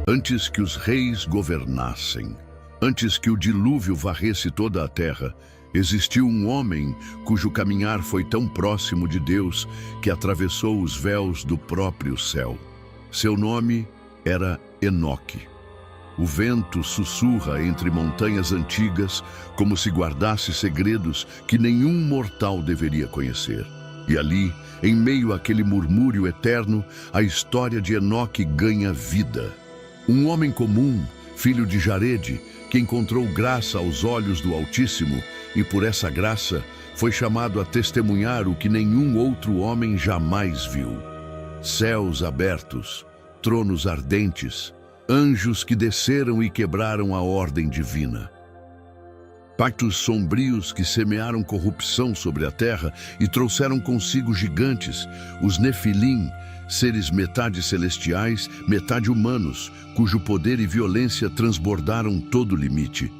Antes que os reis governassem, antes que o dilúvio varresse toda a terra, existiu um homem cujo caminhar foi tão próximo de Deus que atravessou os véus do próprio céu. Seu nome era Enoque. O vento sussurra entre montanhas antigas como se guardasse segredos que nenhum mortal deveria conhecer. E ali, em meio àquele murmúrio eterno, a história de Enoque ganha vida. Um homem comum, filho de Jarede, que encontrou graça aos olhos do Altíssimo e por essa graça foi chamado a testemunhar o que nenhum outro homem jamais viu. Céus abertos, tronos ardentes, anjos que desceram e quebraram a ordem divina. Pactos sombrios que semearam corrupção sobre a terra e trouxeram consigo gigantes, os Nefilim, seres metade celestiais, metade humanos, cujo poder e violência transbordaram todo o limite.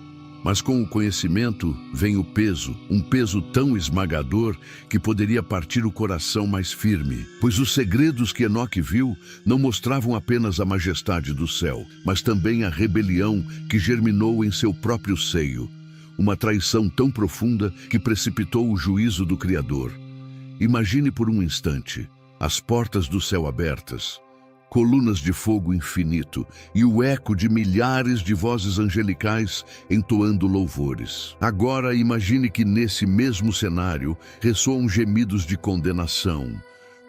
Mas com o conhecimento vem o peso, um peso tão esmagador que poderia partir o coração mais firme. Pois os segredos que Enoque viu não mostravam apenas a majestade do céu, mas também a rebelião que germinou em seu próprio seio. Uma traição tão profunda que precipitou o juízo do Criador. Imagine por um instante as portas do céu abertas, colunas de fogo infinito e o eco de milhares de vozes angelicais entoando louvores. Agora imagine que nesse mesmo cenário ressoam gemidos de condenação,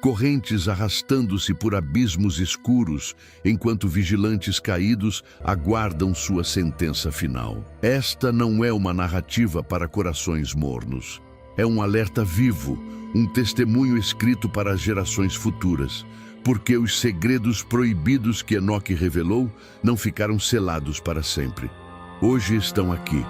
correntes arrastando-se por abismos escuros, enquanto vigilantes caídos aguardam sua sentença final. Esta não é uma narrativa para corações mornos. É um alerta vivo, um testemunho escrito para as gerações futuras, porque os segredos proibidos que Enoque revelou não ficaram selados para sempre. Hoje estão aqui,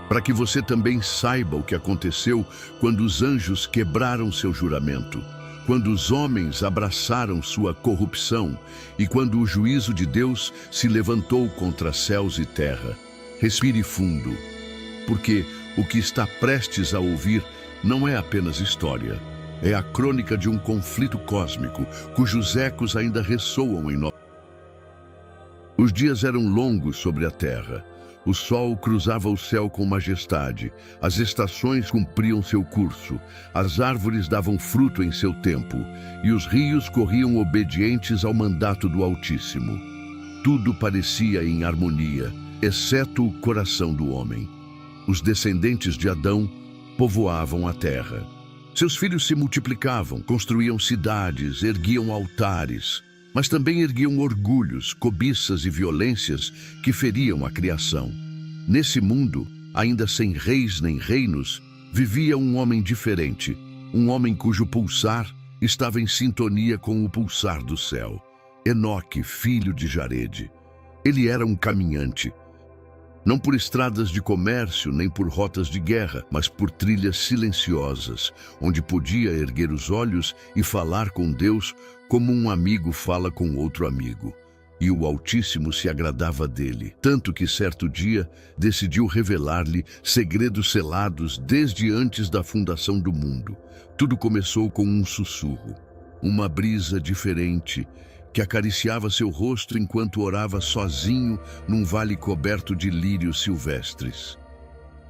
para que você também saiba o que aconteceu quando os anjos quebraram seu juramento, quando os homens abraçaram sua corrupção e quando o juízo de Deus se levantou contra céus e terra. Respire fundo, porque o que está prestes a ouvir não é apenas história. É a crônica de um conflito cósmico, cujos ecos ainda ressoam em nós. Os dias eram longos sobre a terra. O sol cruzava o céu com majestade, as estações cumpriam seu curso, as árvores davam fruto em seu tempo, e os rios corriam obedientes ao mandato do Altíssimo. Tudo parecia em harmonia, exceto o coração do homem. Os descendentes de Adão povoavam a terra. Seus filhos se multiplicavam, construíam cidades, erguiam altares, mas também erguiam orgulhos, cobiças e violências que feriam a criação. Nesse mundo, ainda sem reis nem reinos, vivia um homem diferente, um homem cujo pulsar estava em sintonia com o pulsar do céu. Enoque, filho de Jarede. Ele era um caminhante, não por estradas de comércio, nem por rotas de guerra, mas por trilhas silenciosas, onde podia erguer os olhos e falar com Deus como um amigo fala com outro amigo. E o Altíssimo se agradava dele, tanto que certo dia decidiu revelar-lhe segredos selados desde antes da fundação do mundo. Tudo começou com um sussurro, uma brisa diferente, que acariciava seu rosto enquanto orava sozinho num vale coberto de lírios silvestres.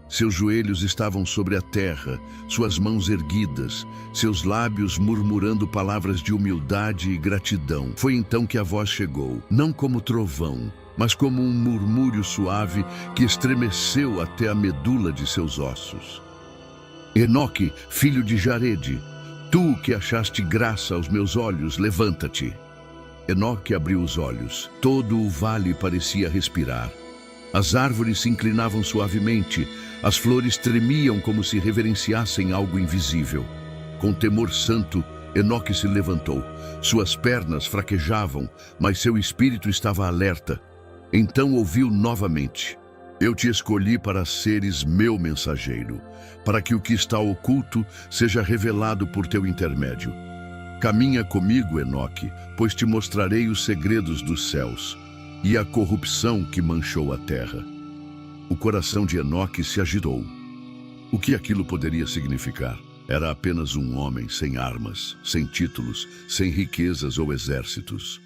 Seus joelhos estavam sobre a terra, suas mãos erguidas, seus lábios murmurando palavras de humildade e gratidão. Foi então que a voz chegou, não como trovão, mas como um murmúrio suave que estremeceu até a medula de seus ossos. Enoque, filho de Jarede, tu que achaste graça aos meus olhos, levanta-te. Enoque abriu os olhos. Todo o vale parecia respirar. As árvores se inclinavam suavemente, as flores tremiam como se reverenciassem algo invisível. Com temor santo, Enoque se levantou. Suas pernas fraquejavam, mas seu espírito estava alerta. Então ouviu novamente: eu te escolhi para seres meu mensageiro, para que o que está oculto seja revelado por teu intermédio. Caminha comigo, Enoque, pois te mostrarei os segredos dos céus e a corrupção que manchou a terra. O coração de Enoque se agitou. O que aquilo poderia significar? Era apenas um homem sem armas, sem títulos, sem riquezas ou exércitos.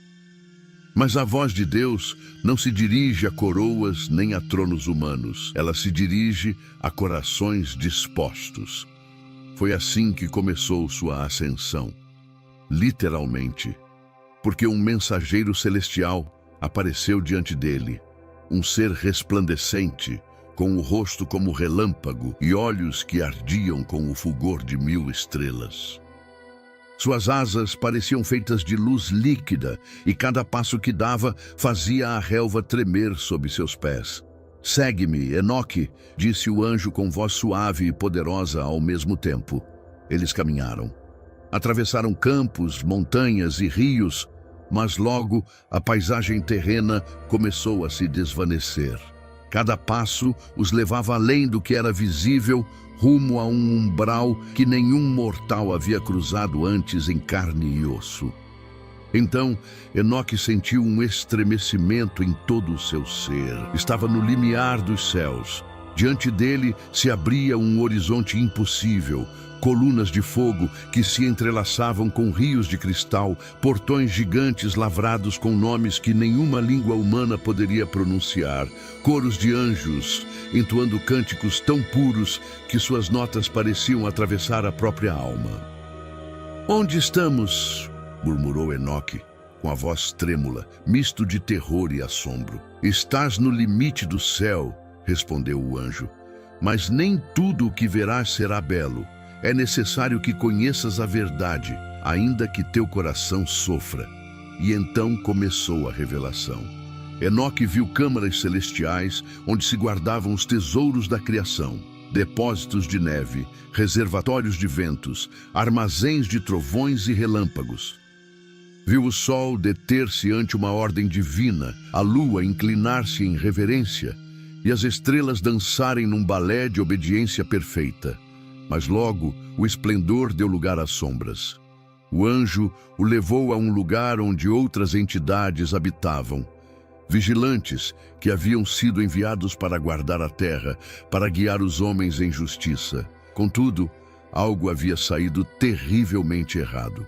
Mas a voz de Deus não se dirige a coroas nem a tronos humanos. Ela se dirige a corações dispostos. Foi assim que começou sua ascensão. Literalmente. Porque um mensageiro celestial apareceu diante dele. Um ser resplandecente, com o rosto como relâmpago e olhos que ardiam com o fulgor de 1000 estrelas. Suas asas pareciam feitas de luz líquida e cada passo que dava fazia a relva tremer sob seus pés. Segue-me, Enoque, disse o anjo com voz suave e poderosa ao mesmo tempo. Eles caminharam. Atravessaram campos, montanhas e rios, mas logo a paisagem terrena começou a se desvanecer. Cada passo os levava além do que era visível, rumo a um umbral que nenhum mortal havia cruzado antes em carne e osso. Então, Enoque sentiu um estremecimento em todo o seu ser. Estava no limiar dos céus. Diante dele se abria um horizonte impossível, colunas de fogo que se entrelaçavam com rios de cristal, portões gigantes lavrados com nomes que nenhuma língua humana poderia pronunciar, coros de anjos entoando cânticos tão puros que suas notas pareciam atravessar a própria alma. "Onde estamos?", murmurou Enoque, com a voz trêmula, misto de terror e assombro. "Estás no limite do céu", respondeu o anjo, "mas nem tudo o que verás será belo. É necessário que conheças a verdade, ainda que teu coração sofra." E então começou a revelação. Enoque viu câmaras celestiais onde se guardavam os tesouros da criação, depósitos de neve, reservatórios de ventos, armazéns de trovões e relâmpagos. Viu o sol deter-se ante uma ordem divina, a lua inclinar-se em reverência e as estrelas dançarem num balé de obediência perfeita. Mas logo o esplendor deu lugar às sombras. O anjo o levou a um lugar onde outras entidades habitavam, vigilantes que haviam sido enviados para guardar a terra, para guiar os homens em justiça. Contudo, algo havia saído terrivelmente errado.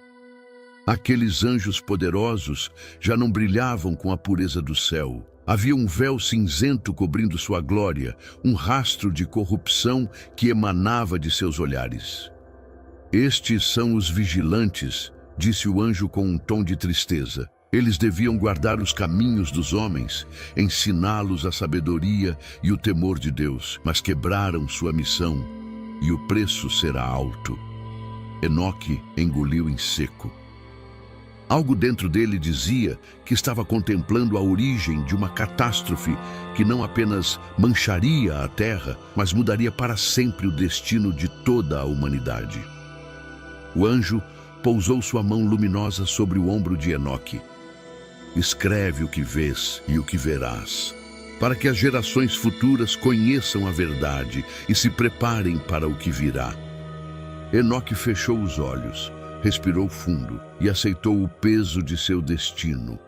Aqueles anjos poderosos já não brilhavam com a pureza do céu. Havia um véu cinzento cobrindo sua glória, um rastro de corrupção que emanava de seus olhares. "Estes são os vigilantes", disse o anjo com um tom de tristeza. "Eles deviam guardar os caminhos dos homens, ensiná-los a sabedoria e o temor de Deus, mas quebraram sua missão, e o preço será alto." Enoque engoliu em seco. Algo dentro dele dizia que estava contemplando a origem de uma catástrofe que não apenas mancharia a terra, mas mudaria para sempre o destino de toda a humanidade. O anjo pousou sua mão luminosa sobre o ombro de Enoque. "Escreve o que vês e o que verás, para que as gerações futuras conheçam a verdade e se preparem para o que virá." Enoque fechou os olhos, respirou fundo e aceitou o peso de seu destino.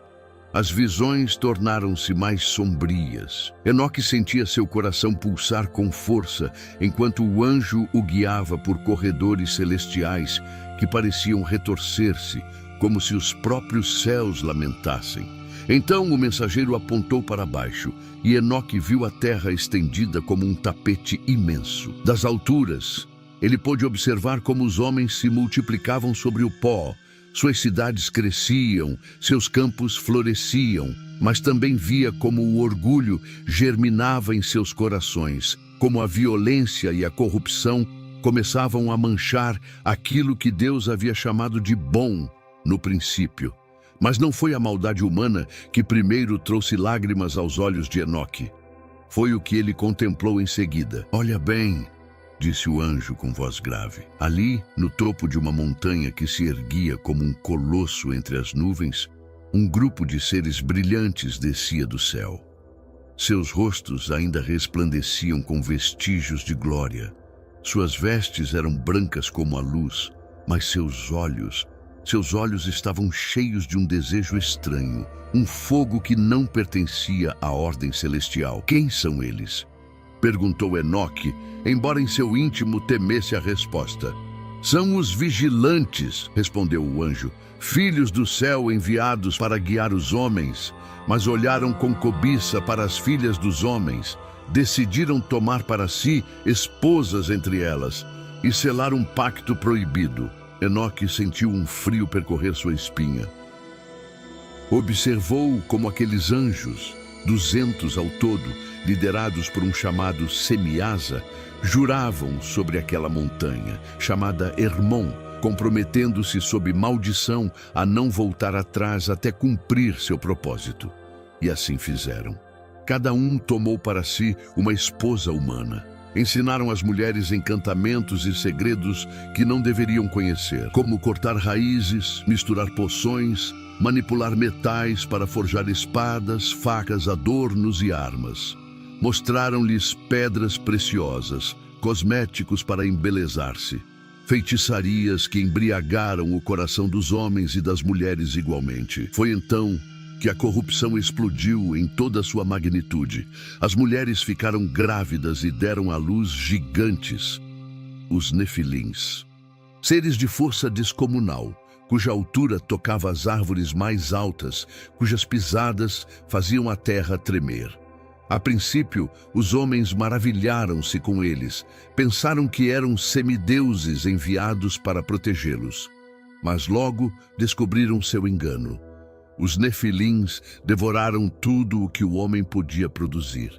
As visões tornaram-se mais sombrias. Enoque sentia seu coração pulsar com força, enquanto o anjo o guiava por corredores celestiais que pareciam retorcer-se, como se os próprios céus lamentassem. Então o mensageiro apontou para baixo, e Enoque viu a terra estendida como um tapete imenso. Das alturas, ele pôde observar como os homens se multiplicavam sobre o pó. Suas cidades cresciam, seus campos floresciam, mas também via como o orgulho germinava em seus corações, como a violência e a corrupção começavam a manchar aquilo que Deus havia chamado de bom no princípio. Mas não foi a maldade humana que primeiro trouxe lágrimas aos olhos de Enoque. Foi o que ele contemplou em seguida. "Olha bem", disse o anjo com voz grave. Ali, no topo de uma montanha que se erguia como um colosso entre as nuvens, um grupo de seres brilhantes descia do céu. Seus rostos ainda resplandeciam com vestígios de glória. Suas vestes eram brancas como a luz, mas seus olhos estavam cheios de um desejo estranho, um fogo que não pertencia à ordem celestial. "Quem são eles?", perguntou Enoque, embora em seu íntimo temesse a resposta. São os vigilantes, respondeu o anjo, filhos do céu enviados para guiar os homens, mas olharam com cobiça para as filhas dos homens, decidiram tomar para si esposas entre elas e selar um pacto proibido. Enoque sentiu um frio percorrer sua espinha. Observou como aqueles anjos, 200 ao todo, liderados por um chamado Semiasa, juravam sobre aquela montanha, chamada Hermon, comprometendo-se sob maldição a não voltar atrás até cumprir seu propósito. E assim fizeram. Cada um tomou para si uma esposa humana. Ensinaram às mulheres encantamentos e segredos que não deveriam conhecer, como cortar raízes, misturar poções, manipular metais para forjar espadas, facas, adornos e armas. Mostraram-lhes pedras preciosas, cosméticos para embelezar-se, feitiçarias que embriagaram o coração dos homens e das mulheres igualmente. Foi então que a corrupção explodiu em toda a sua magnitude. As mulheres ficaram grávidas e deram à luz gigantes, os Nefilins, seres de força descomunal, cuja altura tocava as árvores mais altas, cujas pisadas faziam a terra tremer. A princípio, os homens maravilharam-se com eles, pensaram que eram semideuses enviados para protegê-los. Mas logo descobriram seu engano. Os Nefilins devoraram tudo o que o homem podia produzir.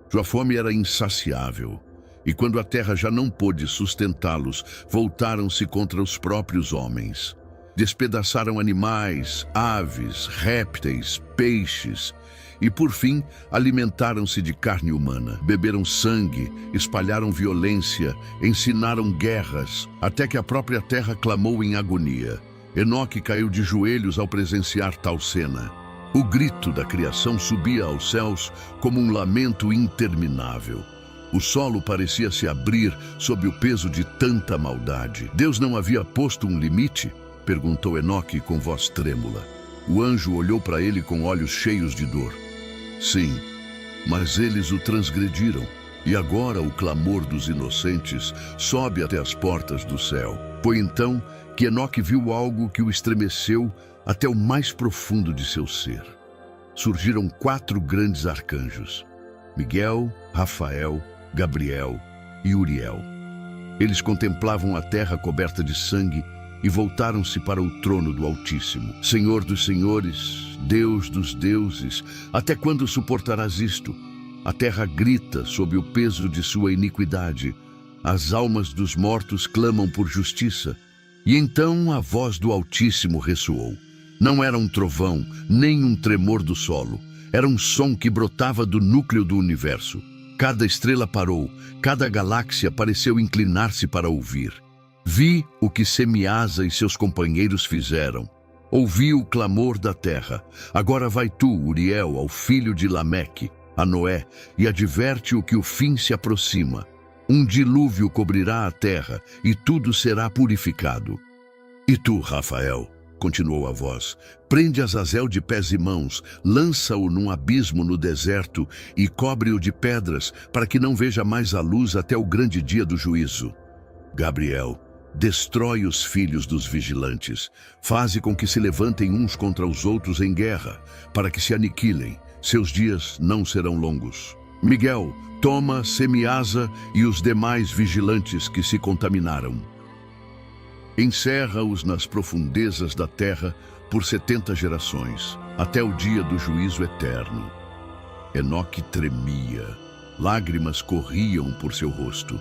Sua fome era insaciável, e quando a terra já não pôde sustentá-los, voltaram-se contra os próprios homens. Despedaçaram animais, aves, répteis, peixes, e por fim alimentaram-se de carne humana. Beberam sangue, espalharam violência, ensinaram guerras, até que a própria terra clamou em agonia. Enoque caiu de joelhos ao presenciar tal cena. O grito da criação subia aos céus como um lamento interminável. O solo parecia se abrir sob o peso de tanta maldade. Deus não havia posto um limite? Perguntou Enoque com voz trêmula. O anjo olhou para ele com olhos cheios de dor. Sim, mas eles o transgrediram. E agora o clamor dos inocentes sobe até as portas do céu. Foi então que Enoque viu algo que o estremeceu até o mais profundo de seu ser. Surgiram 4 grandes arcanjos: Miguel, Rafael, Gabriel e Uriel. Eles contemplavam a terra coberta de sangue e voltaram-se para o trono do Altíssimo. Senhor dos senhores, Deus dos deuses, até quando suportarás isto? A terra grita sob o peso de sua iniquidade. As almas dos mortos clamam por justiça. E então a voz do Altíssimo ressoou. Não era um trovão, nem um tremor do solo. Era um som que brotava do núcleo do universo. Cada estrela parou, cada galáxia pareceu inclinar-se para ouvir. Vi o que Semiasa e seus companheiros fizeram. Ouvi o clamor da terra. Agora vai tu, Uriel, ao filho de Lameque, a Noé, e adverte o que o fim se aproxima. Um dilúvio cobrirá a terra, e tudo será purificado. E tu, Rafael, continuou a voz, prende Azazel de pés e mãos, lança-o num abismo no deserto e cobre-o de pedras, para que não veja mais a luz até o grande dia do juízo. Gabriel, destrói os filhos dos vigilantes, faze com que se levantem uns contra os outros em guerra, para que se aniquilem, seus dias não serão longos. Miguel, toma Semiasa e os demais vigilantes que se contaminaram. Encerra-os nas profundezas da terra por 70 gerações, até o dia do juízo eterno. Enoque tremia, lágrimas corriam por seu rosto.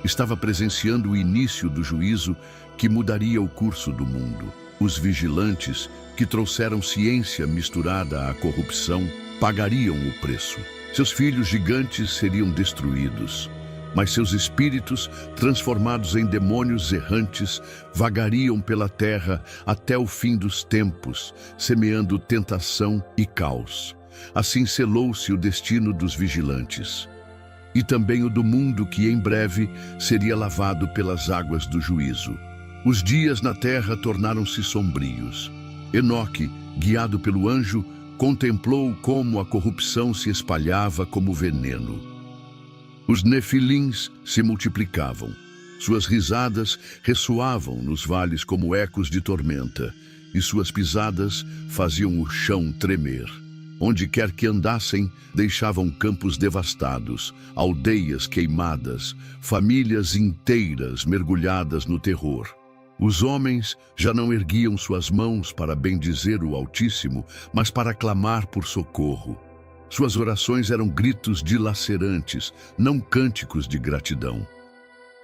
Estava presenciando o início do juízo que mudaria o curso do mundo. Os vigilantes, que trouxeram ciência misturada à corrupção, pagariam o preço. Seus filhos gigantes seriam destruídos, mas seus espíritos, transformados em demônios errantes, vagariam pela terra até o fim dos tempos, semeando tentação e caos. Assim selou-se o destino dos vigilantes, e também o do mundo que em breve seria lavado pelas águas do juízo. Os dias na terra tornaram-se sombrios. Enoque, guiado pelo anjo, contemplou como a corrupção se espalhava como veneno. Os Nefilins se multiplicavam. Suas risadas ressoavam nos vales como ecos de tormenta, e suas pisadas faziam o chão tremer. Onde quer que andassem, deixavam campos devastados, aldeias queimadas, famílias inteiras mergulhadas no terror. Os homens já não erguiam suas mãos para bendizer o Altíssimo, mas para clamar por socorro. Suas orações eram gritos dilacerantes, não cânticos de gratidão.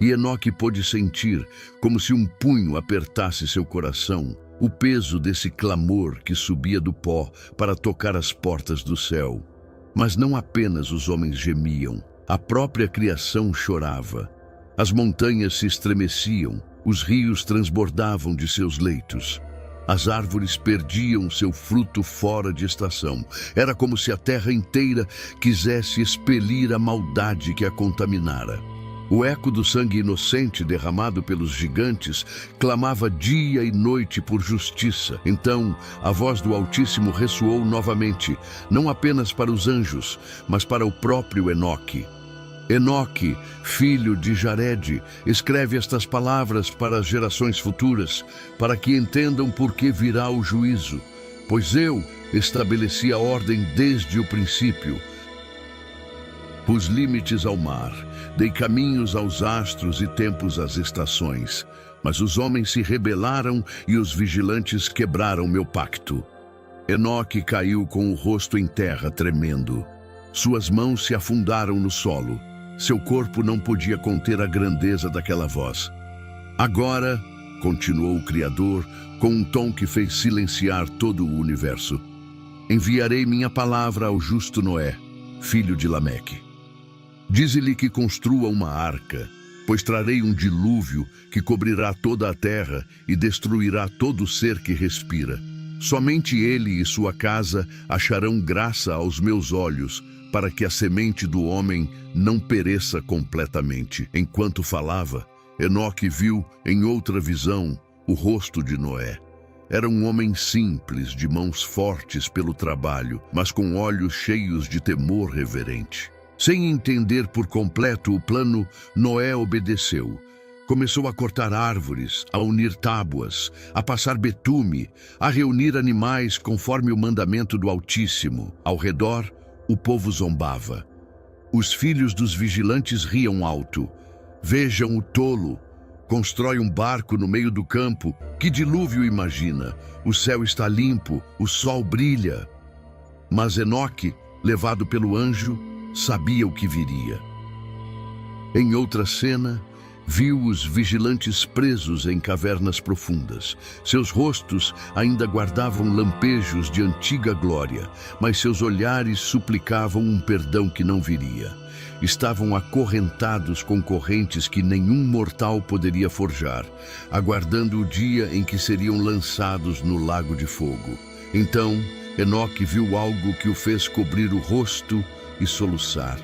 E Enoque pôde sentir, como se um punho apertasse seu coração, o peso desse clamor que subia do pó para tocar as portas do céu. Mas não apenas os homens gemiam, a própria criação chorava. As montanhas se estremeciam, os rios transbordavam de seus leitos. As árvores perdiam seu fruto fora de estação. Era como se a terra inteira quisesse expelir a maldade que a contaminara. O eco do sangue inocente derramado pelos gigantes clamava dia e noite por justiça. Então, a voz do Altíssimo ressoou novamente, não apenas para os anjos, mas para o próprio Enoque. Enoque, filho de Jared, escreve estas palavras para as gerações futuras, para que entendam por que virá o juízo. Pois eu estabeleci a ordem desde o princípio. Pus limites ao mar, dei caminhos aos astros e tempos às estações. Mas os homens se rebelaram e os vigilantes quebraram meu pacto. Enoque caiu com o rosto em terra, tremendo. Suas mãos se afundaram no solo. Seu corpo não podia conter a grandeza daquela voz. Agora, continuou o Criador, com um tom que fez silenciar todo o universo, enviarei minha palavra ao justo Noé, filho de Lameque. Dize-lhe que construa uma arca, pois trarei um dilúvio que cobrirá toda a terra e destruirá todo ser que respira. Somente ele e sua casa acharão graça aos meus olhos, para que a semente do homem não pereça completamente. Enquanto falava, Enoque viu, em outra visão, o rosto de Noé. Era um homem simples, de mãos fortes pelo trabalho, mas com olhos cheios de temor reverente. Sem entender por completo o plano, Noé obedeceu. Começou a cortar árvores, a unir tábuas, a passar betume, a reunir animais conforme o mandamento do Altíssimo. Ao redor, o povo zombava. Os filhos dos vigilantes riam alto. Vejam o tolo. Constrói um barco no meio do campo. Que dilúvio imagina? O céu está limpo, o sol brilha. Mas Enoque, levado pelo anjo, sabia o que viria. Em outra cena, viu os vigilantes presos em cavernas profundas. Seus rostos ainda guardavam lampejos de antiga glória, mas seus olhares suplicavam um perdão que não viria. Estavam acorrentados com correntes que nenhum mortal poderia forjar, aguardando o dia em que seriam lançados no lago de fogo. Então, Enoque viu algo que o fez cobrir o rosto e soluçar.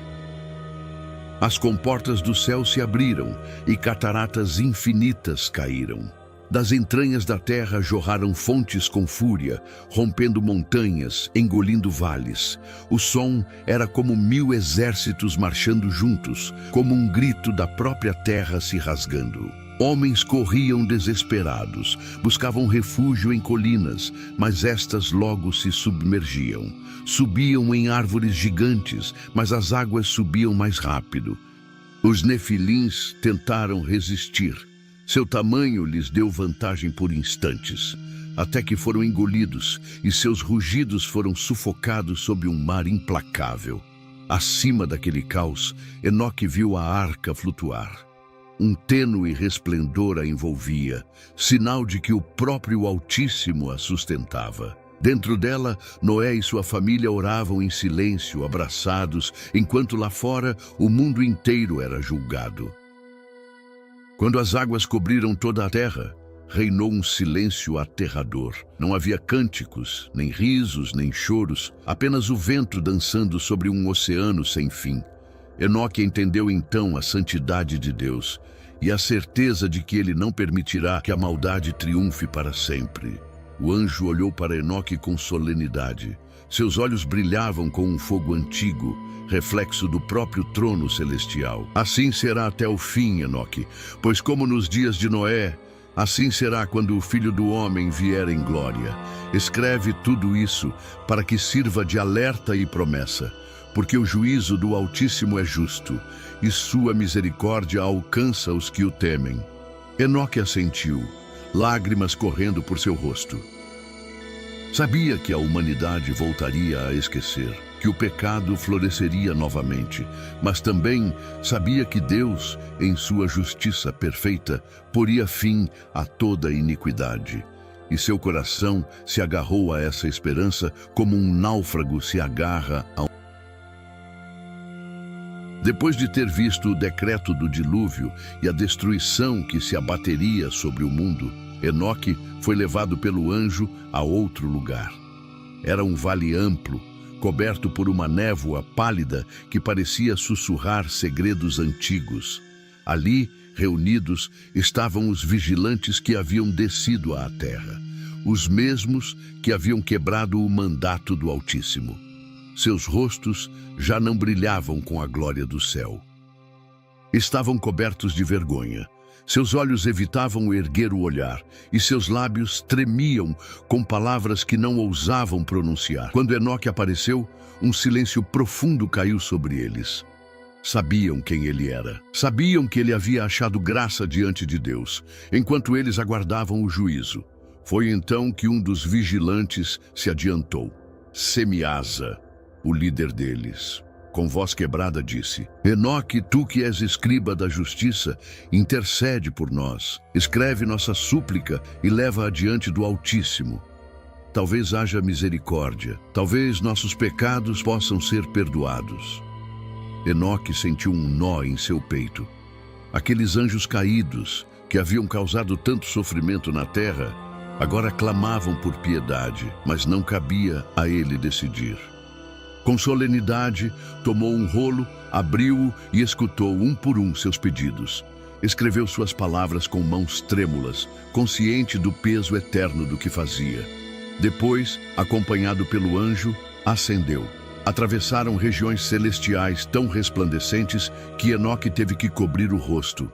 As comportas do céu se abriram e cataratas infinitas caíram. Das entranhas da terra jorraram fontes com fúria, rompendo montanhas, engolindo vales. O som era como 1000 exércitos marchando juntos, como um grito da própria terra se rasgando. Homens corriam desesperados, buscavam refúgio em colinas, mas estas logo se submergiam. Subiam em árvores gigantes, mas as águas subiam mais rápido. Os nefilins tentaram resistir. Seu tamanho lhes deu vantagem por instantes, até que foram engolidos e seus rugidos foram sufocados sob um mar implacável. Acima daquele caos, Enoque viu a arca flutuar. Um tênue resplendor a envolvia, sinal de que o próprio Altíssimo a sustentava. Dentro dela, Noé e sua família oravam em silêncio, abraçados, enquanto lá fora o mundo inteiro era julgado. Quando as águas cobriram toda a terra, reinou um silêncio aterrador. Não havia cânticos, nem risos, nem choros, apenas o vento dançando sobre um oceano sem fim. Enoque entendeu então a santidade de Deus e a certeza de que ele não permitirá que a maldade triunfe para sempre. O anjo olhou para Enoque com solenidade. Seus olhos brilhavam com um fogo antigo, reflexo do próprio trono celestial. Assim será até o fim, Enoque, pois como nos dias de Noé, assim será quando o Filho do Homem vier em glória. Escreve tudo isso para que sirva de alerta e promessa, porque o juízo do Altíssimo é justo, e sua misericórdia alcança os que o temem. Enoque assentiu, lágrimas correndo por seu rosto. Sabia que a humanidade voltaria a esquecer, que o pecado floresceria novamente, mas também sabia que Deus, em sua justiça perfeita, poria fim a toda iniquidade. E seu coração se agarrou a essa esperança como um náufrago se agarra a um... Depois de ter visto o decreto do dilúvio e a destruição que se abateria sobre o mundo, Enoque foi levado pelo anjo a outro lugar. Era um vale amplo, coberto por uma névoa pálida que parecia sussurrar segredos antigos. Ali, reunidos, estavam os vigilantes que haviam descido à terra, os mesmos que haviam quebrado o mandato do Altíssimo. Seus rostos já não brilhavam com a glória do céu. Estavam cobertos de vergonha. Seus olhos evitavam erguer o olhar, e seus lábios tremiam com palavras que não ousavam pronunciar. Quando Enoque apareceu, um silêncio profundo caiu sobre eles. Sabiam quem ele era. Sabiam que ele havia achado graça diante de Deus, enquanto eles aguardavam o juízo. Foi então que um dos vigilantes se adiantou. Semiasa, o líder deles, com voz quebrada disse: Enoque, tu que és escriba da justiça, intercede por nós. Escreve nossa súplica e leva adiante do Altíssimo. Talvez haja misericórdia, talvez nossos pecados possam ser perdoados. Enoque sentiu um nó em seu peito. Aqueles anjos caídos, que haviam causado tanto sofrimento na terra, agora clamavam por piedade, mas não cabia a ele decidir. Com solenidade, tomou um rolo, abriu-o e escutou um por um seus pedidos. Escreveu suas palavras com mãos trêmulas, consciente do peso eterno do que fazia. Depois, acompanhado pelo anjo, ascendeu. Atravessaram regiões celestiais tão resplandecentes que Enoque teve que cobrir o rosto.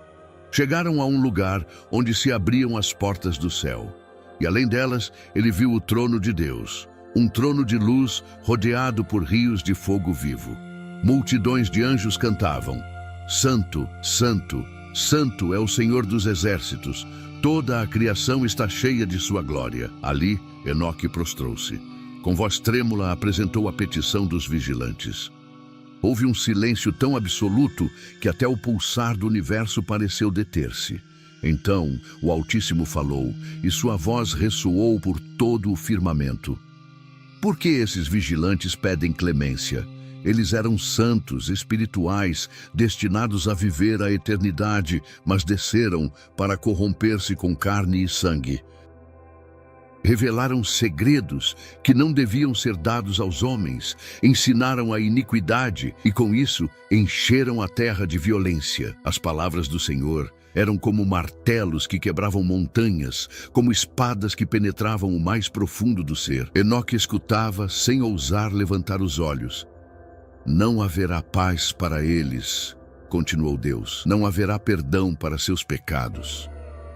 Chegaram a um lugar onde se abriam as portas do céu. E além delas, ele viu o trono de Deus. Um trono de luz rodeado por rios de fogo vivo. Multidões de anjos cantavam: Santo, Santo, Santo é o Senhor dos exércitos. Toda a criação está cheia de sua glória. Ali, Enoque prostrou-se. Com voz trêmula, apresentou a petição dos vigilantes. Houve um silêncio tão absoluto que até o pulsar do universo pareceu deter-se. Então, o Altíssimo falou, e sua voz ressoou por todo o firmamento. Por que esses vigilantes pedem clemência? Eles eram santos, espirituais, destinados a viver a eternidade, mas desceram para corromper-se com carne e sangue. Revelaram segredos que não deviam ser dados aos homens, ensinaram a iniquidade e, com isso, encheram a terra de violência. As palavras do Senhor eram como martelos que quebravam montanhas, como espadas que penetravam o mais profundo do ser. Enoque escutava sem ousar levantar os olhos. Não haverá paz para eles, continuou Deus. Não haverá perdão para seus pecados.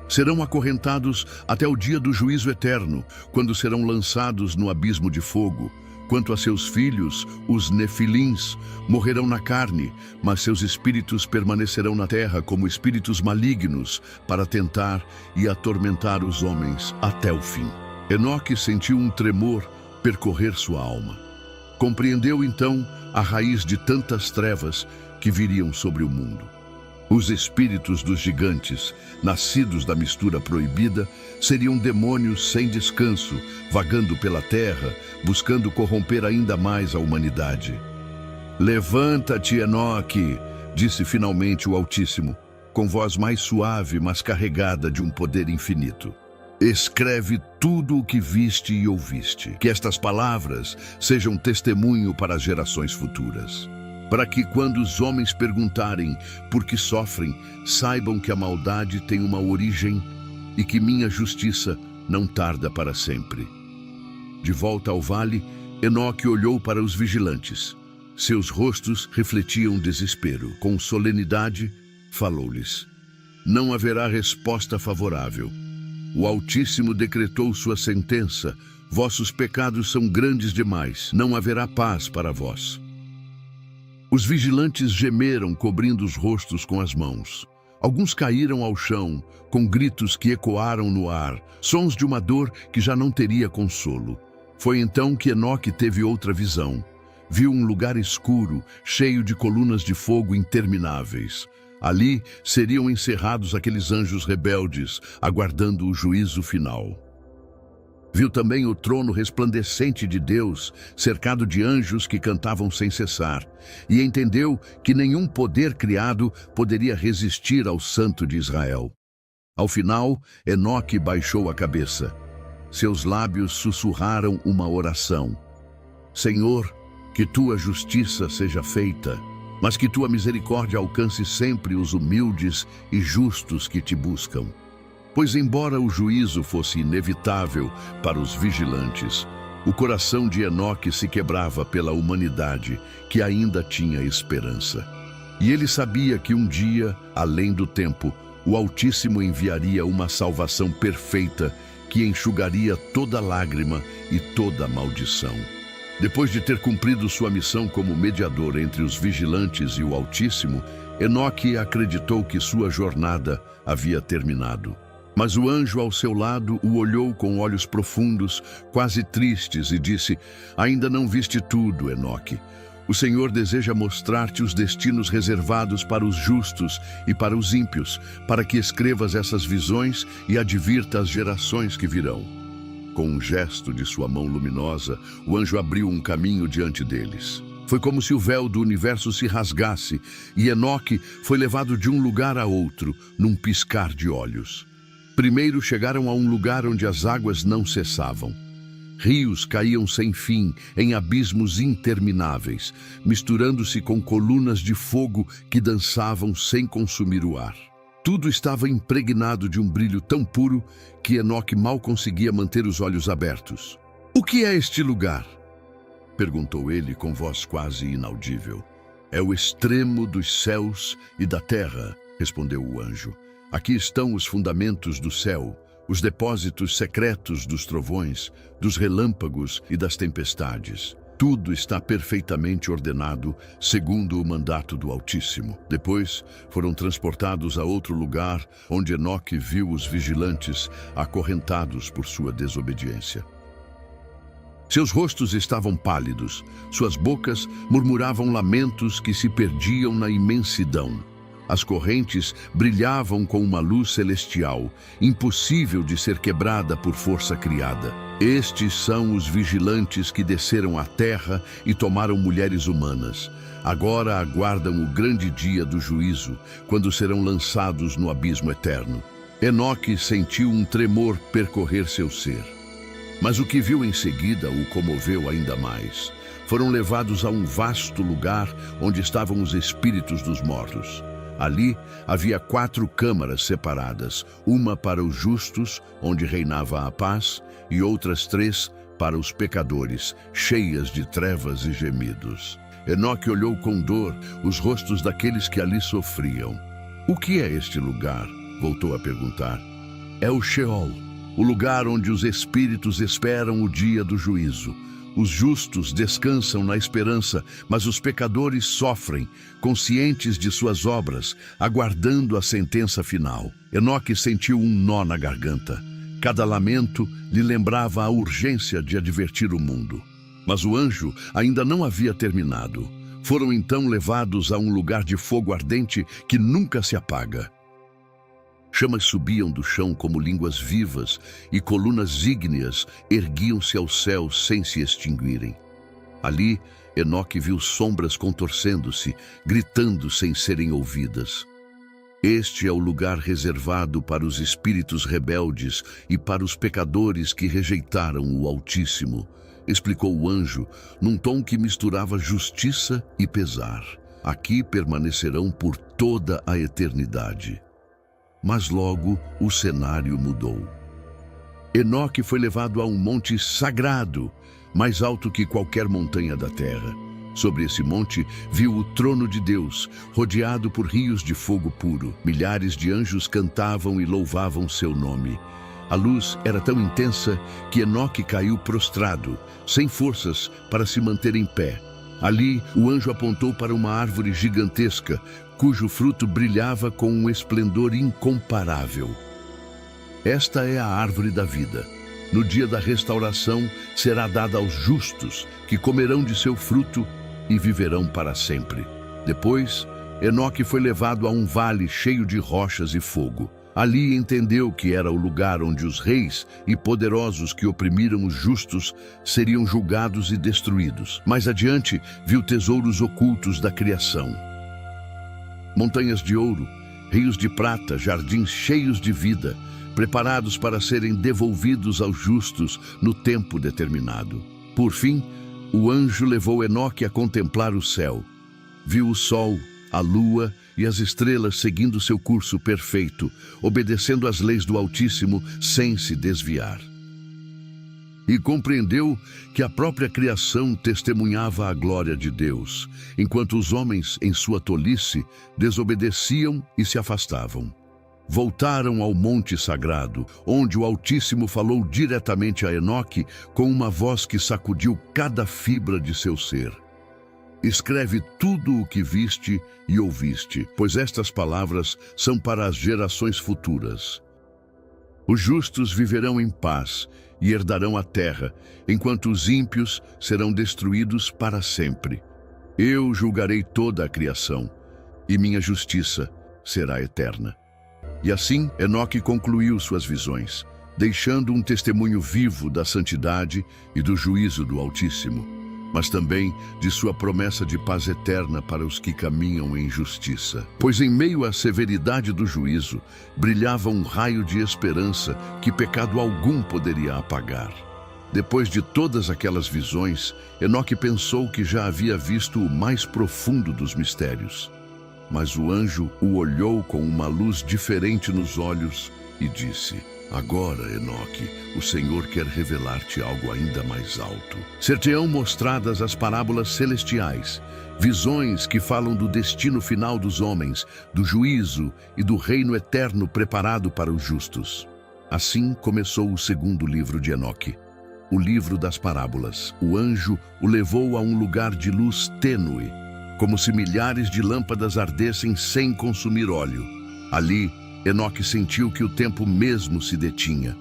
Serão acorrentados até o dia do juízo eterno, quando serão lançados no abismo de fogo. Quanto a seus filhos, os nefilins, morrerão na carne, mas seus espíritos permanecerão na terra como espíritos malignos para tentar e atormentar os homens até o fim. Enoque sentiu um tremor percorrer sua alma. Compreendeu então a raiz de tantas trevas que viriam sobre o mundo. Os espíritos dos gigantes, nascidos da mistura proibida, seriam demônios sem descanso, vagando pela terra, buscando corromper ainda mais a humanidade. Levanta-te, Enoque, disse finalmente o Altíssimo, com voz mais suave, mas carregada de um poder infinito. Escreve tudo o que viste e ouviste. Que estas palavras sejam testemunho para as gerações futuras. Para que quando os homens perguntarem por que sofrem, saibam que a maldade tem uma origem e que minha justiça não tarda para sempre. De volta ao vale, Enoque olhou para os vigilantes. Seus rostos refletiam desespero. Com solenidade, falou-lhes: não haverá resposta favorável. O Altíssimo decretou sua sentença. Vossos pecados são grandes demais. Não haverá paz para vós. Os vigilantes gemeram, cobrindo os rostos com as mãos. Alguns caíram ao chão, com gritos que ecoaram no ar, sons de uma dor que já não teria consolo. Foi então que Enoque teve outra visão. Viu um lugar escuro, cheio de colunas de fogo intermináveis. Ali seriam encerrados aqueles anjos rebeldes, aguardando o juízo final. Viu também o trono resplandecente de Deus, cercado de anjos que cantavam sem cessar, e entendeu que nenhum poder criado poderia resistir ao Santo de Israel. Ao final, Enoque baixou a cabeça. Seus lábios sussurraram uma oração: Senhor, que tua justiça seja feita, mas que tua misericórdia alcance sempre os humildes e justos que te buscam. Pois embora o juízo fosse inevitável para os vigilantes, o coração de Enoque se quebrava pela humanidade que ainda tinha esperança. E ele sabia que um dia, além do tempo, o Altíssimo enviaria uma salvação perfeita que enxugaria toda lágrima e toda maldição. Depois de ter cumprido sua missão como mediador entre os vigilantes e o Altíssimo, Enoque acreditou que sua jornada havia terminado. Mas o anjo ao seu lado o olhou com olhos profundos, quase tristes, e disse: ainda não viste tudo, Enoque. O Senhor deseja mostrar-te os destinos reservados para os justos e para os ímpios, para que escrevas essas visões e advirta as gerações que virão. Com um gesto de sua mão luminosa, o anjo abriu um caminho diante deles. Foi como se o véu do universo se rasgasse, e Enoque foi levado de um lugar a outro, num piscar de olhos. Primeiro chegaram a um lugar onde as águas não cessavam. Rios caíam sem fim, em abismos intermináveis, misturando-se com colunas de fogo que dançavam sem consumir o ar. Tudo estava impregnado de um brilho tão puro que Enoque mal conseguia manter os olhos abertos. "O que é este lugar?" perguntou ele com voz quase inaudível. "É o extremo dos céus e da terra", respondeu o anjo. "Aqui estão os fundamentos do céu, os depósitos secretos dos trovões, dos relâmpagos e das tempestades. Tudo está perfeitamente ordenado, segundo o mandato do Altíssimo." Depois, foram transportados a outro lugar, onde Enoque viu os vigilantes acorrentados por sua desobediência. Seus rostos estavam pálidos, suas bocas murmuravam lamentos que se perdiam na imensidão. As correntes brilhavam com uma luz celestial, impossível de ser quebrada por força criada. Estes são os vigilantes que desceram à terra e tomaram mulheres humanas. Agora aguardam o grande dia do juízo, quando serão lançados no abismo eterno. Enoque sentiu um tremor percorrer seu ser. Mas o que viu em seguida o comoveu ainda mais. Foram levados a um vasto lugar onde estavam os espíritos dos mortos. Ali havia 4 câmaras separadas, uma para os justos, onde reinava a paz, e outras 3 para os pecadores, cheias de trevas e gemidos. Enoque olhou com dor os rostos daqueles que ali sofriam. "O que é este lugar?" voltou a perguntar. "É o Sheol, o lugar onde os espíritos esperam o dia do juízo. Os justos descansam na esperança, mas os pecadores sofrem, conscientes de suas obras, aguardando a sentença final." Enoque sentiu um nó na garganta. Cada lamento lhe lembrava a urgência de advertir o mundo. Mas o anjo ainda não havia terminado. Foram então levados a um lugar de fogo ardente que nunca se apaga. Chamas subiam do chão como línguas vivas e colunas ígneas erguiam-se ao céu sem se extinguirem. Ali, Enoque viu sombras contorcendo-se, gritando sem serem ouvidas. Este é o lugar reservado para os espíritos rebeldes e para os pecadores que rejeitaram o Altíssimo, explicou o anjo, num tom que misturava justiça e pesar. Aqui permanecerão por toda a eternidade. Mas logo o cenário mudou. Enoque foi levado a um monte sagrado, mais alto que qualquer montanha da terra. Sobre esse monte, viu o trono de Deus, rodeado por rios de fogo puro. Milhares de anjos cantavam e louvavam seu nome. A luz era tão intensa que Enoque caiu prostrado, sem forças para se manter em pé. Ali, o anjo apontou para uma árvore gigantesca, cujo fruto brilhava com um esplendor incomparável. Esta é a árvore da vida. No dia da restauração, será dada aos justos, que comerão de seu fruto e viverão para sempre. Depois, Enoque foi levado a um vale cheio de rochas e fogo. Ali entendeu que era o lugar onde os reis e poderosos que oprimiram os justos seriam julgados e destruídos. Mais adiante, viu tesouros ocultos da criação. Montanhas de ouro, rios de prata, jardins cheios de vida, preparados para serem devolvidos aos justos no tempo determinado. Por fim, o anjo levou Enoque a contemplar o céu. Viu o sol, a lua e as estrelas seguindo seu curso perfeito, obedecendo às leis do Altíssimo sem se desviar. E compreendeu que a própria criação testemunhava a glória de Deus, enquanto os homens, em sua tolice, desobedeciam e se afastavam. Voltaram ao monte sagrado, onde o Altíssimo falou diretamente a Enoque com uma voz que sacudiu cada fibra de seu ser. Escreve tudo o que viste e ouviste, pois estas palavras são para as gerações futuras. Os justos viverão em paz e herdarão a terra, enquanto os ímpios serão destruídos para sempre. Eu julgarei toda a criação, e minha justiça será eterna. E assim, Enoque concluiu suas visões, deixando um testemunho vivo da santidade e do juízo do Altíssimo, mas também de sua promessa de paz eterna para os que caminham em justiça. Pois em meio à severidade do juízo, brilhava um raio de esperança que pecado algum poderia apagar. Depois de todas aquelas visões, Enoque pensou que já havia visto o mais profundo dos mistérios. Mas o anjo o olhou com uma luz diferente nos olhos e disse: Agora, Enoque, o Senhor quer revelar-te algo ainda mais alto. Ser-te-ão mostradas as parábolas celestiais, visões que falam do destino final dos homens, do juízo e do reino eterno preparado para os justos. Assim começou o segundo livro de Enoque, o livro das parábolas. O anjo o levou a um lugar de luz tênue, como se milhares de lâmpadas ardessem sem consumir óleo. Ali, Enoque sentiu que o tempo mesmo se detinha.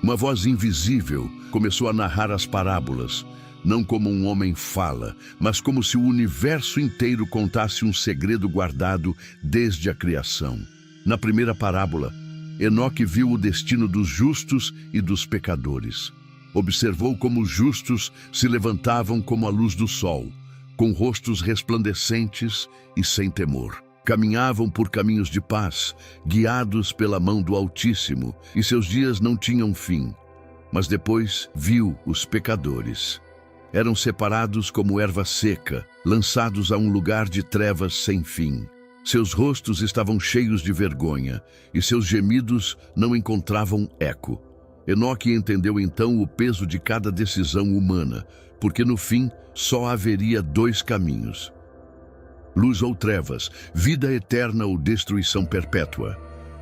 Uma voz invisível começou a narrar as parábolas, não como um homem fala, mas como se o universo inteiro contasse um segredo guardado desde a criação. Na primeira parábola, Enoque viu o destino dos justos e dos pecadores. Observou como os justos se levantavam como a luz do sol, com rostos resplandecentes e sem temor. Caminhavam por caminhos de paz, guiados pela mão do Altíssimo, e seus dias não tinham fim. Mas depois viu os pecadores. Eram separados como erva seca, lançados a um lugar de trevas sem fim. Seus rostos estavam cheios de vergonha, e seus gemidos não encontravam eco. Enoque entendeu então o peso de cada decisão humana, porque no fim só haveria dois caminhos: luz ou trevas, vida eterna ou destruição perpétua.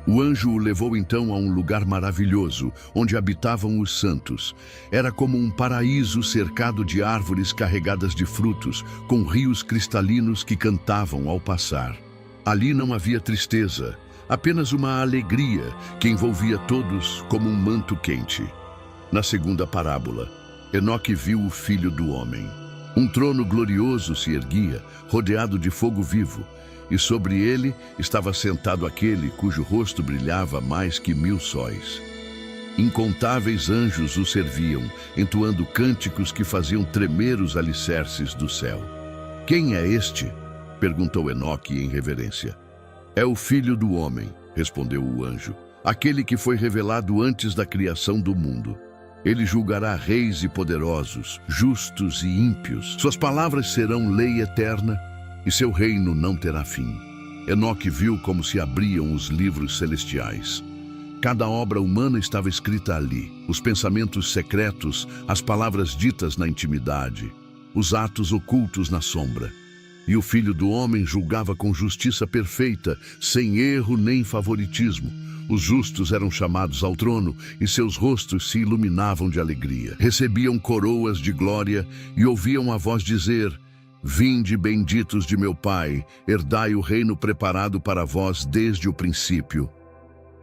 O anjo o levou então a um lugar maravilhoso, onde habitavam os santos. Era como um paraíso cercado de árvores carregadas de frutos, com rios cristalinos que cantavam ao passar. Ali não havia tristeza, apenas uma alegria que envolvia todos como um manto quente. Na segunda parábola, Enoque viu o Filho do Homem. Um trono glorioso se erguia, rodeado de fogo vivo, e sobre ele estava sentado aquele cujo rosto brilhava mais que 1000 sóis. Incontáveis anjos o serviam, entoando cânticos que faziam tremer os alicerces do céu. Quem é este? Perguntou Enoque em reverência. É o Filho do Homem, respondeu o anjo, aquele que foi revelado antes da criação do mundo. Ele julgará reis e poderosos, justos e ímpios. Suas palavras serão lei eterna e seu reino não terá fim. Enoque viu como se abriam os livros celestiais. Cada obra humana estava escrita ali. Os pensamentos secretos, as palavras ditas na intimidade, os atos ocultos na sombra. E o Filho do Homem julgava com justiça perfeita, sem erro nem favoritismo. Os justos eram chamados ao trono e seus rostos se iluminavam de alegria. Recebiam coroas de glória e ouviam a voz dizer: Vinde, benditos de meu Pai, herdai o reino preparado para vós desde o princípio.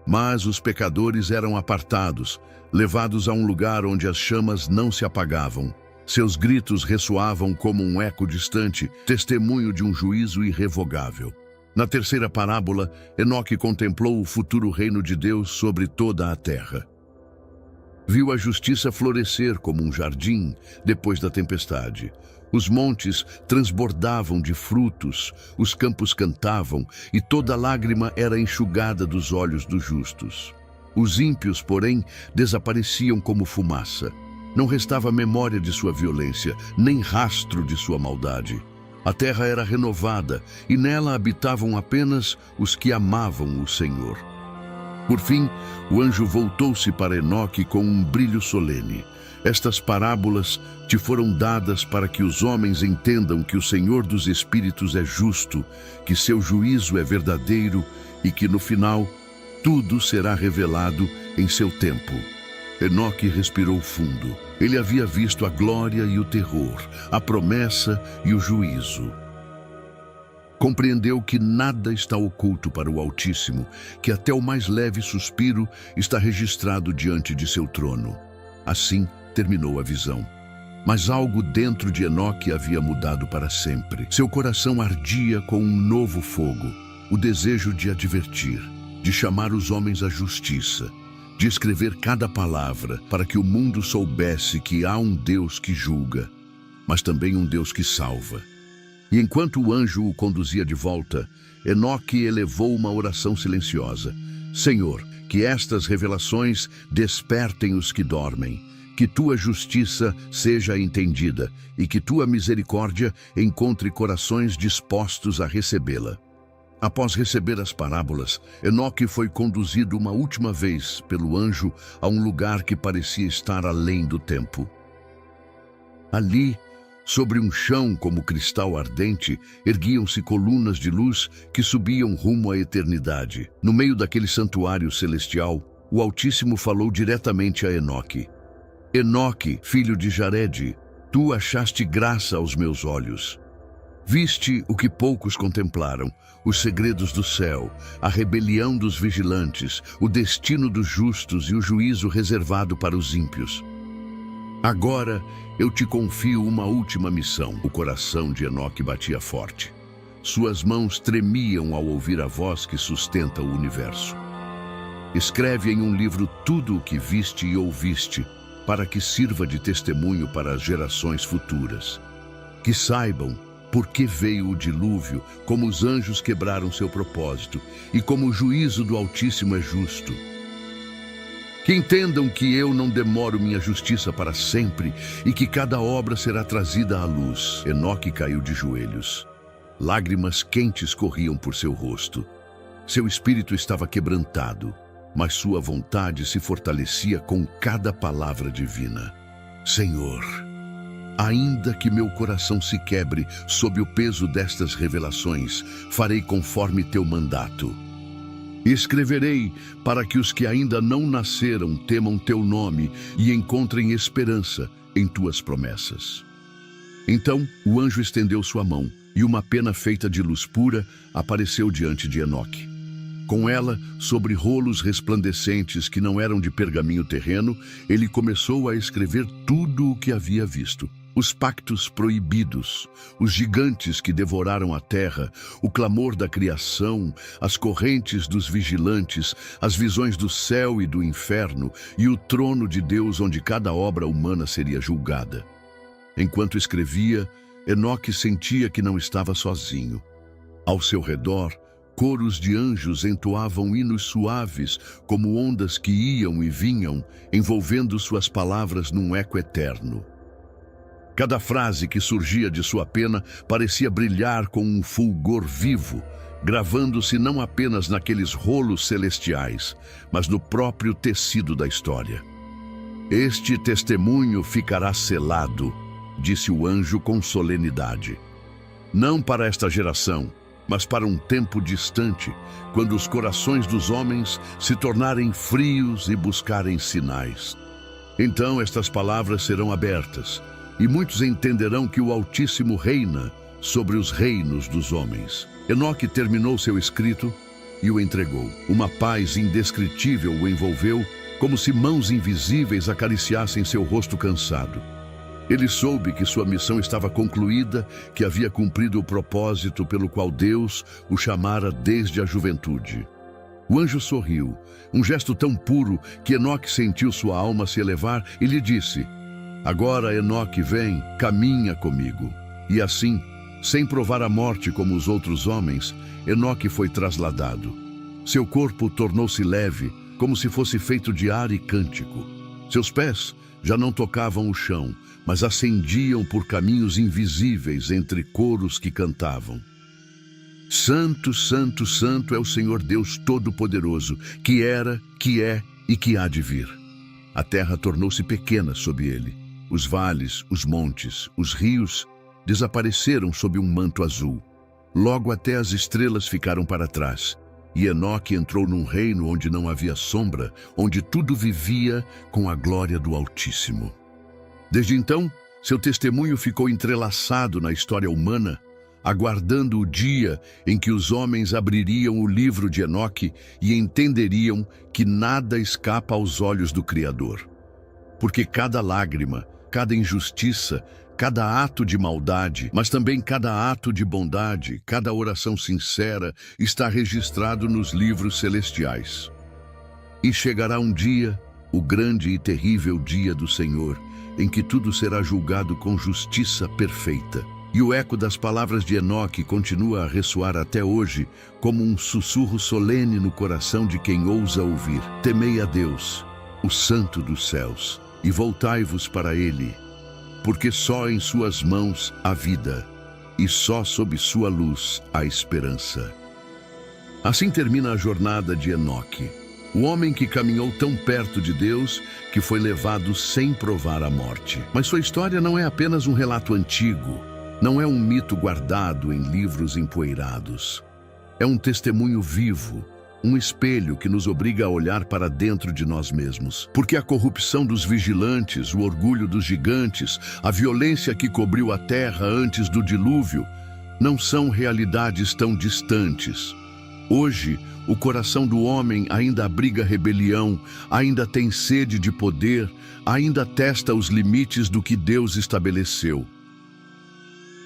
Mas os pecadores eram apartados, levados a um lugar onde as chamas não se apagavam. Seus gritos ressoavam como um eco distante, testemunho de um juízo irrevogável. Na terceira parábola, Enoque contemplou o futuro reino de Deus sobre toda a terra. Viu a justiça florescer como um jardim depois da tempestade. Os montes transbordavam de frutos, os campos cantavam e toda lágrima era enxugada dos olhos dos justos. Os ímpios, porém, desapareciam como fumaça. Não restava memória de sua violência, nem rastro de sua maldade. A terra era renovada e nela habitavam apenas os que amavam o Senhor. Por fim, o anjo voltou-se para Enoque com um brilho solene. Estas parábolas te foram dadas para que os homens entendam que o Senhor dos Espíritos é justo, que seu juízo é verdadeiro e que no final tudo será revelado em seu tempo. Enoque respirou fundo. Ele havia visto a glória e o terror, a promessa e o juízo. Compreendeu que nada está oculto para o Altíssimo, que até o mais leve suspiro está registrado diante de seu trono. Assim terminou a visão. Mas algo dentro de Enoque havia mudado para sempre. Seu coração ardia com um novo fogo, o desejo de advertir, de chamar os homens à justiça, de escrever cada palavra para que o mundo soubesse que há um Deus que julga, mas também um Deus que salva. E enquanto o anjo o conduzia de volta, Enoque elevou uma oração silenciosa. Senhor, que estas revelações despertem os que dormem, que tua justiça seja entendida e que tua misericórdia encontre corações dispostos a recebê-la. Após receber as parábolas, Enoque foi conduzido uma última vez pelo anjo a um lugar que parecia estar além do tempo. Ali, sobre um chão como cristal ardente, erguiam-se colunas de luz que subiam rumo à eternidade. No meio daquele santuário celestial, o Altíssimo falou diretamente a Enoque. Enoque, filho de Jarede, tu achaste graça aos meus olhos. Viste o que poucos contemplaram, os segredos do céu, a rebelião dos vigilantes, o destino dos justos e o juízo reservado para os ímpios. Agora eu te confio uma última missão. O coração de Enoque batia forte. Suas mãos tremiam ao ouvir a voz que sustenta o universo. Escreve em um livro tudo o que viste e ouviste, para que sirva de testemunho para as gerações futuras. Que saibam por que veio o dilúvio, como os anjos quebraram seu propósito e como o juízo do Altíssimo é justo. Que entendam que eu não demoro minha justiça para sempre e que cada obra será trazida à luz. Enoque caiu de joelhos. Lágrimas quentes corriam por seu rosto. Seu espírito estava quebrantado, mas sua vontade se fortalecia com cada palavra divina. Senhor, ainda que meu coração se quebre sob o peso destas revelações, farei conforme teu mandato. Escreverei para que os que ainda não nasceram temam teu nome e encontrem esperança em tuas promessas. Então o anjo estendeu sua mão e uma pena feita de luz pura apareceu diante de Enoque. Com ela, sobre rolos resplandecentes que não eram de pergaminho terreno, ele começou a escrever tudo o que havia visto. Os pactos proibidos, os gigantes que devoraram a terra, o clamor da criação, as correntes dos vigilantes, as visões do céu e do inferno e o trono de Deus onde cada obra humana seria julgada. Enquanto escrevia, Enoque sentia que não estava sozinho. Ao seu redor, coros de anjos entoavam hinos suaves, como ondas que iam e vinham, envolvendo suas palavras num eco eterno. Cada frase que surgia de sua pena parecia brilhar com um fulgor vivo, gravando-se não apenas naqueles rolos celestiais, mas no próprio tecido da história. Este testemunho ficará selado, disse o anjo com solenidade. Não para esta geração, mas para um tempo distante, quando os corações dos homens se tornarem frios e buscarem sinais. Então estas palavras serão abertas, e muitos entenderão que o Altíssimo reina sobre os reinos dos homens. Enoque terminou seu escrito e o entregou. Uma paz indescritível o envolveu, como se mãos invisíveis acariciassem seu rosto cansado. Ele soube que sua missão estava concluída, que havia cumprido o propósito pelo qual Deus o chamara desde a juventude. O anjo sorriu, um gesto tão puro que Enoque sentiu sua alma se elevar e lhe disse: Agora, Enoque, vem, caminha comigo. E assim, sem provar a morte como os outros homens, Enoque foi trasladado. Seu corpo tornou-se leve, como se fosse feito de ar e cântico. Seus pés já não tocavam o chão, mas ascendiam por caminhos invisíveis entre coros que cantavam. Santo, Santo, Santo é o Senhor Deus Todo-Poderoso, que era, que é e que há de vir. A terra tornou-se pequena sob ele. Os vales, os montes, os rios desapareceram sob um manto azul. Logo até as estrelas ficaram para trás. E Enoque entrou num reino onde não havia sombra, onde tudo vivia com a glória do Altíssimo. Desde então, seu testemunho ficou entrelaçado na história humana, aguardando o dia em que os homens abririam o livro de Enoque e entenderiam que nada escapa aos olhos do Criador. Porque cada lágrima, cada injustiça, cada ato de maldade, mas também cada ato de bondade, cada oração sincera está registrado nos livros celestiais. E chegará um dia, o grande e terrível dia do Senhor, em que tudo será julgado com justiça perfeita. E o eco das palavras de Enoque continua a ressoar até hoje, como um sussurro solene no coração de quem ousa ouvir. Temei a Deus, o Santo dos céus, e voltai-vos para Ele, porque só em suas mãos há vida, e só sob sua luz há esperança. Assim termina a jornada de Enoque, o homem que caminhou tão perto de Deus que foi levado sem provar a morte. Mas sua história não é apenas um relato antigo, não é um mito guardado em livros empoeirados. É um testemunho vivo, um espelho que nos obriga a olhar para dentro de nós mesmos. Porque a corrupção dos vigilantes, o orgulho dos gigantes, a violência que cobriu a terra antes do dilúvio, não são realidades tão distantes. Hoje, o coração do homem ainda abriga rebelião, ainda tem sede de poder, ainda testa os limites do que Deus estabeleceu.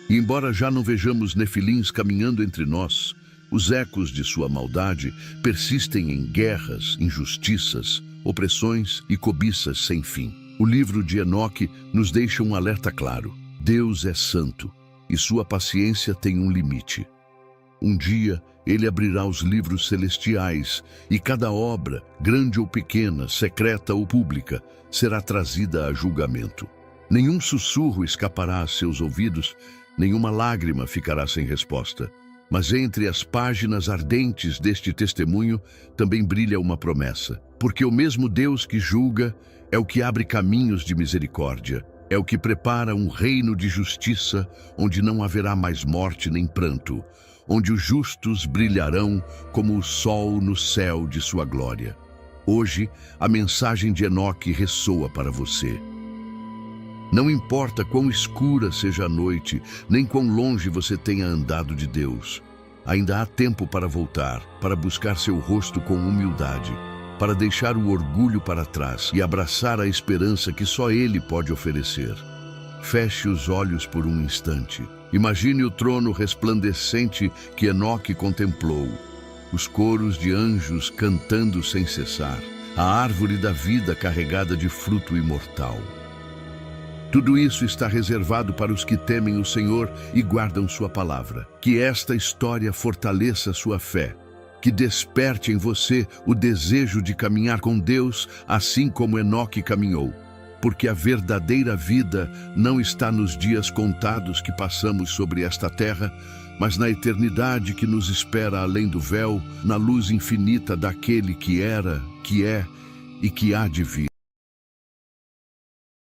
E embora já não vejamos nefilins caminhando entre nós, os ecos de sua maldade persistem em guerras, injustiças, opressões e cobiças sem fim. O livro de Enoque nos deixa um alerta claro. Deus é santo e sua paciência tem um limite. Um dia, ele abrirá os livros celestiais e cada obra, grande ou pequena, secreta ou pública, será trazida a julgamento. Nenhum sussurro escapará a seus ouvidos, nenhuma lágrima ficará sem resposta. Mas entre as páginas ardentes deste testemunho também brilha uma promessa. Porque o mesmo Deus que julga é o que abre caminhos de misericórdia, é o que prepara um reino de justiça onde não haverá mais morte nem pranto, onde os justos brilharão como o sol no céu de sua glória. Hoje, a mensagem de Enoque ressoa para você. Não importa quão escura seja a noite, nem quão longe você tenha andado de Deus. Ainda há tempo para voltar, para buscar seu rosto com humildade, para deixar o orgulho para trás e abraçar a esperança que só Ele pode oferecer. Feche os olhos por um instante. Imagine o trono resplandecente que Enoque contemplou, os coros de anjos cantando sem cessar, a árvore da vida carregada de fruto imortal. Tudo isso está reservado para os que temem o Senhor e guardam sua palavra. Que esta história fortaleça sua fé, que desperte em você o desejo de caminhar com Deus, assim como Enoque caminhou. porque a verdadeira vida não está nos dias contados que passamos sobre esta terra, mas na eternidade que nos espera além do véu, na luz infinita daquele que era, que é e que há de vir.